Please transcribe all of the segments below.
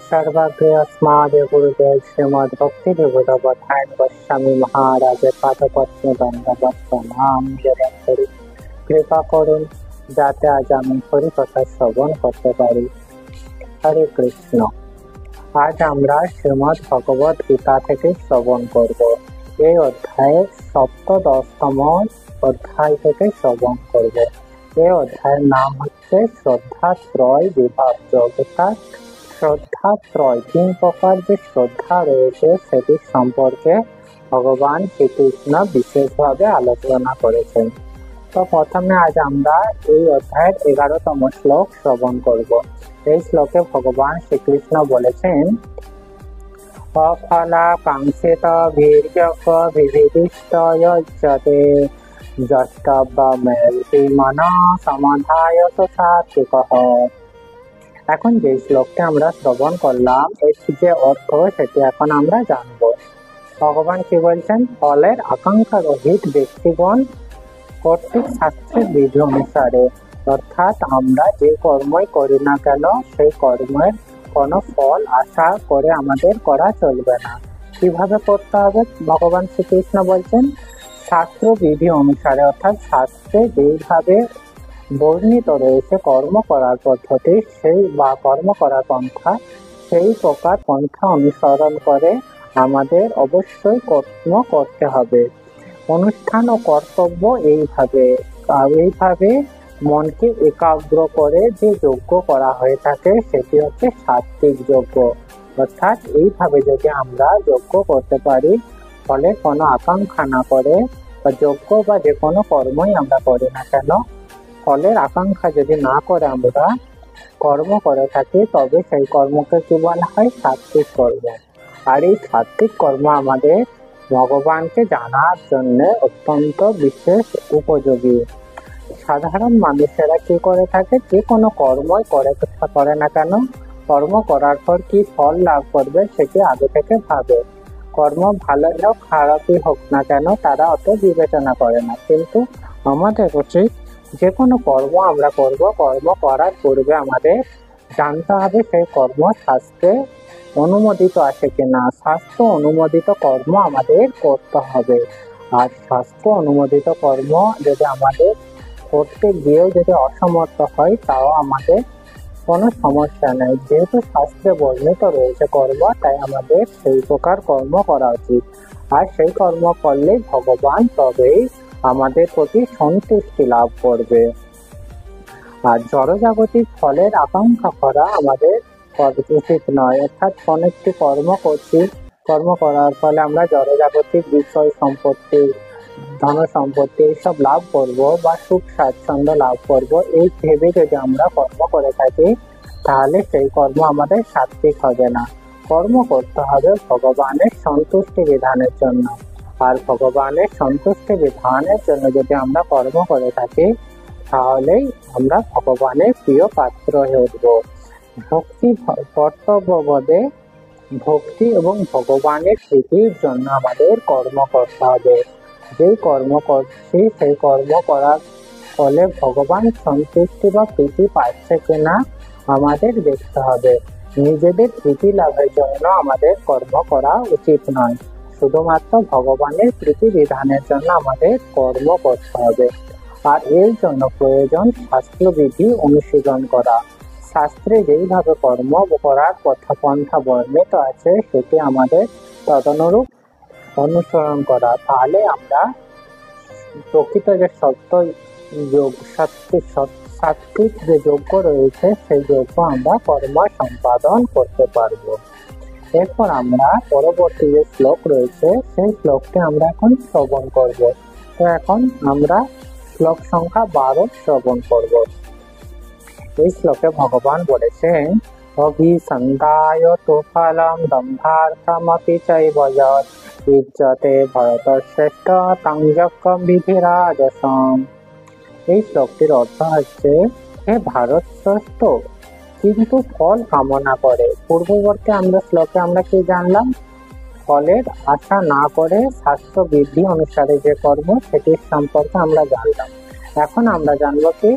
सर्वज्ञस्माद् गुरुदेव श्रीमद् भक्तिवेदान्त गोस्वामी महाराजेর পাদপদ্মে দণ্ডবৎ প্রণাম নিবেদন করি। কৃপা করুন যাতে আজ আমি হরিকথা শ্রবণ করতে পারি। হরে কৃষ্ণ। আজ আমরা শ্রীমদ্ ভগবদ গীতা থেকে শ্রবণ করব। এই অধ্যায়ের সপ্তদশতম অধ্যায় থেকে শ্রবণ করব। এই অধ্যায়ের নাম হচ্ছে শ্রদ্ধাত্রয় বিভাগ যোগ। অর্থাৎ শ্রদ্ধাত্রয় তিন প্রকার যে শ্রদ্ধা রয়েছে সেটির সম্পর্কে ভগবান শ্রীকৃষ্ণ বিশেষভাবে আলোচনা করেছেন। তো প্রথমে আজ আমরা এই অধ্যায়ের 11তম শ্লোক শ্রবণ করব। এই শ্লোকে ভগবান শ্রীকৃষ্ণ বলেছেন, অফলাকাঙ্ক্ষিত বীর্যক বিবিদিষ্টয়জ্জতে যষ্টব্যমেতি মনা সমাধায় সাত্বিকঃ। এখন যে শ্লোকটি আমরা শ্রবণ করলাম এর যে অর্থ সেটি এখন আমরা জানব। ভগবান কি বলছেন, ফলের আকাঙ্ক্ষা রহিত ব্যক্তিগণ কর্তৃক শাস্ত্রের বিধি অনুসারে, অর্থাৎ আমরা যে কর্মই করি না কেন সেই কর্মের কোনো ফল আশা করে আমাদের করা চলবে না। কিভাবে করতে হবে ভগবান শ্রীকৃষ্ণ বলছেন, শাস্ত্র বিধি অনুসারে, অর্থাৎ শাস্ত্রে যেইভাবে বর্ণিত রয়েছে কর্ম করার পদ্ধতি সেই বা কর্ম করার পন্থা, সেই প্রকার পন্থা অনুসরণ করে আমাদের অবশ্যই কর্ম করতে হবে। অনুষ্ঠান ও কর্তব্য এইভাবে মনকে একাগ্র করে যে যজ্ঞ করা হয়ে থাকে সেটি হচ্ছে সাত্বিক যজ্ঞ। অর্থাৎ এইভাবে যদি আমরা যজ্ঞ করতে পারি, ফলে কোনো আকাঙ্ক্ষা না করে বা যজ্ঞ বা যে কোনো কর্মই আমরা করি না কেন ফলের আকাঙ্ক্ষা যদি না করে আমরা কর্ম করে থাকি, তবে সেই কর্মকে কি বলা হয়, সাত্বিক কর্ম। আর এই সাত্বিক কর্ম আমাদের ভগবানকে জানার জন্য অত্যন্ত বিশেষ উপযোগী। সাধারণ মানুষেরা কি করে থাকে, যে কোনো কর্মই করে না কেন কর্ম করার পর কি ফল লাভ করবে সেটি আগে থেকে ভাবে। কর্ম ভালোই হোক খারাপই হোক না কেন তারা অত বিবেচনা করে না। কিন্তু আমাদের উচিত যে কোনো কর্ম আমরা করব, কর্ম করার পূর্বে আমাদের জানতে হবে সেই কর্ম শাস্ত্রে অনুমোদিত আছে কিনা। শাস্ত্র অনুমোদিত কর্ম আমাদের করতে হবে। আর শাস্ত্র অনুমোদিত কর্ম যদি আমাদের করতে গিয়েও যদি অসমর্থ হয় তাও আমাদের কোনো সমস্যা নেই। যেহেতু শাস্ত্রে বর্ণিত রয়েছে কর্ম, তাই আমাদের সেই প্রকার কর্ম করা উচিত। আর সেই কর্ম করলে ভগবান তবেই আমাদের প্রতি সন্তুষ্টি লাভ করবে। আর জড়জাগতিক ফলের আকাঙ্ক্ষা করা আমাদের উচিত নয়। অর্থাৎ কোন একটি কর্ম করছি, কর্ম করার ফলে আমরা জড়জাগতিক বিষয় সম্পত্তি, ধন সম্পত্তি এইসব লাভ করব বা সুখ স্বাচ্ছন্দ্য লাভ করব, এই ভেবে যদি আমরা কর্ম করে থাকি তাহলে সেই কর্ম আমাদের সাত্বিক হবে না। কর্ম করতে হবে ভগবানের সন্তুষ্টি বিধানের জন্য। আর ভগবানের সন্তুষ্টি বিধানের জন্য যদি আমরা কর্ম করে থাকি তাহলেই আমরা ভগবানের প্রিয় পাত্র হয়ে উঠব। ভক্তি কর্তব্যবোধে ভক্তি এবং ভগবানের প্রীতির জন্য আমাদের কর্ম করতে হবে। যেই কর্ম করছি সেই কর্ম করার ফলে ভগবান সন্তুষ্টি বা প্রীতি পাচ্ছে কিনা আমাদের দেখতে হবে। নিজেদের প্রীতি লাভের জন্য আমাদের কর্ম করা উচিত নয়, শুধুমাত্র ভগবানের প্রীতি বিধানের জন্য আমাদের কর্ম করতে হবে। আর এর জন্য প্রয়োজন শাস্ত্রবিধি অনুশীলন করা। শাস্ত্রে যেইভাবে কর্ম করার পন্থা বর্ণিত আছে সেটি আমাদের তদনুরূপ অনুসরণ করা। তাহলে আমরা প্রকৃত যে সাত্বিক যে যজ্ঞ রয়েছে সেই যজ্ঞ আমরা কর্ম সম্পাদন করতে পারবো। এরপর আমরা পরবর্তী যে শ্লোক রয়েছে সেই শ্লোকটি আমরা এখন শ্রবণ করব। তো এখন আমরা শ্লোক সংখ্যা 12 শ্রবণ করব। এই শ্লোকে ভগবান বলেছেন, অভিসন্ধায় তু ফলম দম্ভার্থমপি চৈব যৎ ইজ্জতে ভরতশ্রেষ্ঠ তং যজ্ঞম বিধিরাজসম। এই শ্লোকটির অর্থ হচ্ছে, হে ভারত শ্রেষ্ঠ কিন্তু ফল কামনা করে। পূর্ববর্তী শ্লোকে আমরা কি জানলাম, ফলের আশা না করে শাস্ত্র বিধি অনুসারে যে কর্ম সেটির সম্পর্কে আমরা জানলাম। এখন আমরা জানবো কি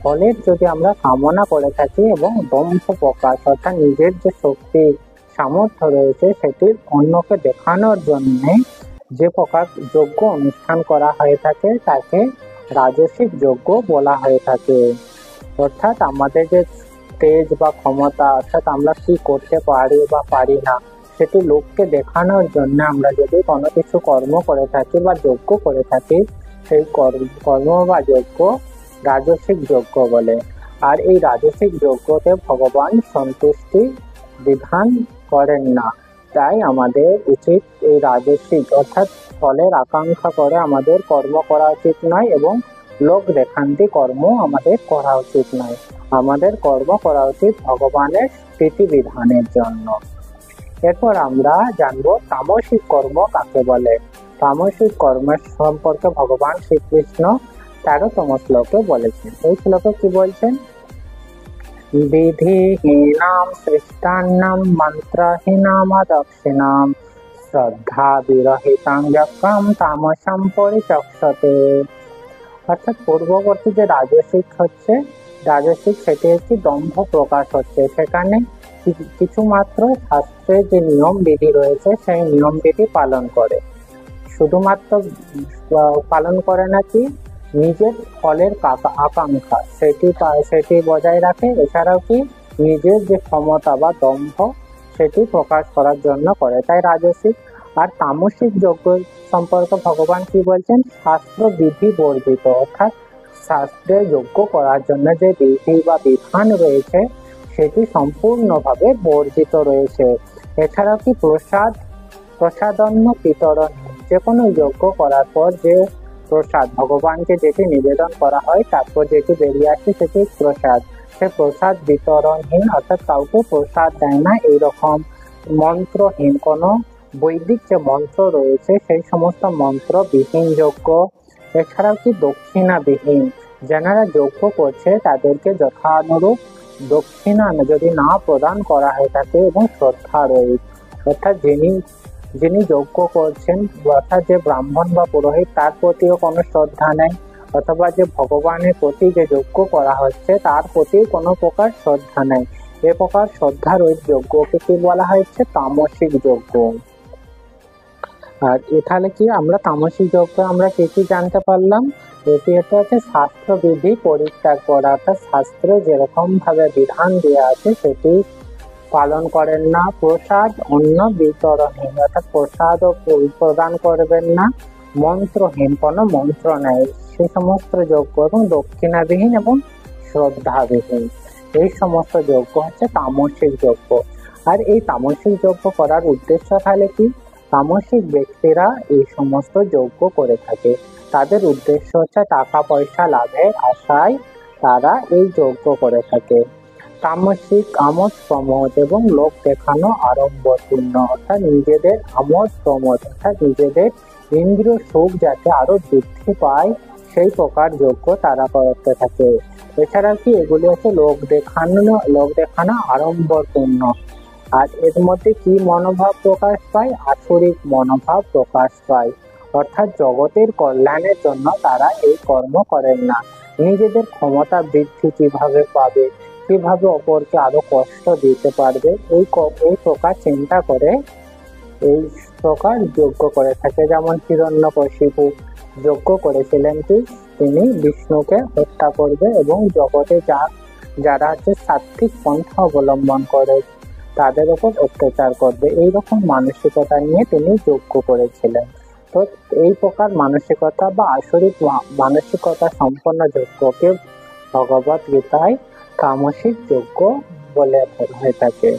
ফলের যদি আমরা কামনা করে থাকি এবং দম্ভ প্রকাশ অর্থাৎ নিজের যে শক্তি সামর্থ্য রয়েছে সেটি অন্যকে দেখানোর জন্য যে প্রকার যজ্ঞ অনুষ্ঠান করা হয়ে থাকে তাকে রাজসিক যজ্ঞ বলা হয়ে থাকে। অর্থাৎ আমাদের যে তেজ বা ক্ষমতা অর্থাৎ আমরা কি করতে পারি বা পারি না সেটি লোককে দেখানোর জন্য আমরা যদি কোনো কিছু কর্ম করে থাকি বা যজ্ঞ করে থাকি সেই কর্ম বা যজ্ঞ রাজসিক যজ্ঞ বলে। আর এই রাজসিক যজ্ঞতে ভগবান সন্তুষ্টি বিধান করেন না, তাই আমাদের উচিত এই রাজসিক অর্থাৎ ফলের আকাঙ্ক্ষা করে আমাদের কর্ম করা উচিত নয় এবং লোক দেখান্তি কর্ম আমাদের করা উচিত নয়। আমাদের কর্ম করা উচিত ভগবানের স্থিতি বিধানের জন্য। এরপর আমরা জানবো তামসিক কর্ম কাকে বলে। তামসিক কর্মের সম্পর্কে ভগবান শ্রীকৃষ্ণ 13তম শ্লোকে বলেছেন। এই শ্লোকে কি বলছেন? বিধিহীনাম সৃষ্টান্নাম মন্ত্রহীনাম দক্ষিণাম শ্রদ্ধা বিরহিতাং যজ্ঞাম তামসম পরিচক্ষতে। অর্থাৎ পূর্ববর্তী যে রাজসিক সেটি একটি দম্ভ প্রকাশ হচ্ছে। সেখানে কিছু মাত্র শাস্ত্রের যে নিয়ম বিধি রয়েছে সেই নিয়ম বিধি পালন করে, শুধুমাত্র পালন করে নাকি নিজের ফলের আকাঙ্ক্ষা সেটি বজায় রাখে। এছাড়াও কি নিজের যে ক্ষমতা বা দম্ভ সেটি প্রকাশ করার জন্য করে, তাই রাজসিক। আর তামসিক যজ্ঞ সম্পর্কে ভগবান কি বলছেন? শাস্ত্র বিধি বর্জিত, অর্থাৎ শাস্ত্রে যজ্ঞ করার জন্য যে বিধি বা বিধান রয়েছে সেটি সম্পূর্ণভাবে বর্জিত রয়েছে। এছাড়াও কি প্রসাদন্ন বিতরণ, যে কোনো যজ্ঞ করার পর যে প্রসাদ ভগবানকে যেটি নিবেদন করা হয় তারপর যেটি বেরিয়ে আসে সেটি প্রসাদ, সে প্রসাদ বিতরণহীন অর্থাৎ কাউকে প্রসাদ দেয় না, এইরকম মন্ত্রহীন কোনো বৈদিক যে মন্ত্র রয়েছে সেই সমস্ত মন্ত্রবিহীন যজ্ঞ। এছাড়াও কি দক্ষিণাবিহীন, যারা যজ্ঞ করছে তাদেরকে যথানুরূপ দক্ষিণা যদি না প্রদান করা হয়ে থাকে এবং শ্রদ্ধা রয়েছে, অর্থাৎ যিনি যজ্ঞ করছেন অর্থাৎ যে ব্রাহ্মণ বা পুরোহিত তার প্রতিও কোনো শ্রদ্ধা নেই, অথবা যে ভগবানের প্রতি যে যজ্ঞ করা হচ্ছে তার প্রতি কোনো প্রকার শ্রদ্ধা নেই, এ প্রকার শ্রদ্ধা রহিত যজ্ঞকে কি বলা হয়েছে? তামসিক যজ্ঞ। আর এখানে কি আমরা তামসিক যজ্ঞ আমরা কি জানতে পারলাম? এটি হচ্ছে শাস্ত্রবিধি পরিত্যাগ করা, অর্থাৎ শাস্ত্রে যেরকম ভাবে বিধান দেওয়া আছে সেটি পালন করেন না। প্রসাদ অন্য বিতরণহীন, অর্থাৎ প্রসাদ প্রদান করবেন না। মন্ত্রহীন, কোনো মন্ত্র নেই সে সমস্ত যজ্ঞ, এবং দক্ষিণাবিহীন এবং শ্রদ্ধাবিহীন, এই সমস্ত যজ্ঞ হচ্ছে তামসিক যজ্ঞ। আর এই তামসিক যজ্ঞ করার উদ্দেশ্য তাহলে কি? তামসিক ব্যক্তিরা এই সমস্ত যজ্ঞ করে থাকে, তাদের উদ্দেশ্য হচ্ছে টাকা পয়সা লাভের আশায় তারা এই যজ্ঞ করে থাকে। তামসিক আমোদ প্রমোদ এবং লোক দেখানো আড়ম্বরপূর্ণ, অর্থাৎ নিজেদের আমোদ প্রমোদ অর্থাৎ নিজেদের ইন্দ্রিয় সুখ যাতে আরো বৃদ্ধি পায় সেই প্রকার যজ্ঞ তারা করতে থাকে। এছাড়া কি এগুলি হচ্ছে লোক দেখানো আড়ম্বরপূর্ণ। আর এর মধ্যে কি মনোভাব প্রকাশ পায়? আসরিক মনোভাব প্রকাশ পায়, অর্থাৎ জগতের কল্যাণের জন্য তারা এই কর্ম করেন না। নিজেদের ক্ষমতা বৃদ্ধি কিভাবে পাবে, কিভাবে অপরকে আরো কষ্ট দিতে পারবে, এই প্রকার চিন্তা করে এই প্রকার যজ্ঞ করে থাকে। যেমন হিরণ্যকশিপু যজ্ঞ করেছিলেন কি তিনি বিষ্ণুকে হত্যা করবে এবং জগতে যারা হচ্ছে সাত্বিক পন্থা অবলম্বন করে তাদের উপর অত্যাচার করবে, এইরকম মানসিকতা নিয়ে তিনি যজ্ঞ করেছিলেন। তো এই প্রকার মানসিকতা বা আসরিক মানসিকতা সম্পন্ন যজ্ঞকে ভগবত গীতায় তামসিক যজ্ঞ বলে হয়ে থাকে।